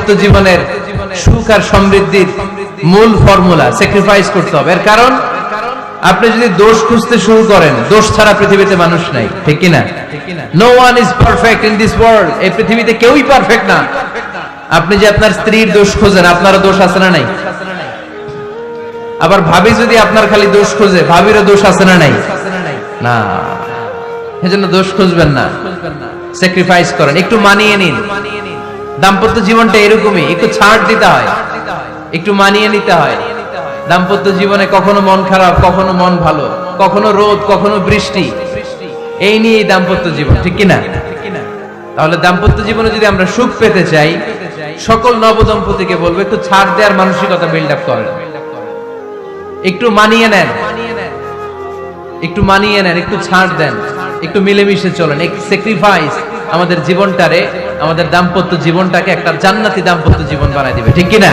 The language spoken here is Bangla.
দাম্পত্য জীবনের সুখ আর সমৃদ্ধির মূল ফর্মুলা। স্যাক্রিফাইস করতে হবে। এর কারণ, আপনি যদি দোষ খুঁজতে শুরু করেন, দোষ ছাড়া পৃথিবীতে মানুষ নাই, ঠিক কিনা? No one is perfect in this world. এই পৃথিবীতে কেউই পারফেক্ট না। আপনি যে আপনার স্ত্রীর দোষ খোঁজেন, আপনারও দোষ আছে না নাই? আবার ভাবি যদি আপনার খালি দোষ খোঁজে, ভাবিরও দোষ আছে না নাই? না। এজন্য দোষ খুঁজবেন না, স্যাক্রিফাইস করেন, একটু মানিয়ে নিন। দাম্পত্য জীবনটা এরকমই, একটু ছাড় দিতে হয়, একটু মানিয়ে নিতে হয়। দাম্পত্য জীবনে কখনো মন খারাপ, কখনো মন ভালো, কখনো রোদ, কখনো বৃষ্টি, এই নিয়েই দাম্পত্য জীবন, ঠিক কিনা? তাহলে দাম্পত্য জীবনে যদি আমরা সুখ পেতে চাই, সকল নবদম্পতিকে বলবো একটু ছাড় দেওয়ার মানসিকতা বিল্ড আপ করেন, একটু মানিয়ে নেন, একটু মানিয়ে নেন, একটু ছাড় দেন, একটু মিলেমিশে চলেন। এক স্যাক্রিফাইস আমাদের জীবনটারে, আমাদের দাম্পত্য জীবনটাকে একটা জান্নাতি দাম্পত্য জীবন বানাই দিবে, ঠিক কিনা?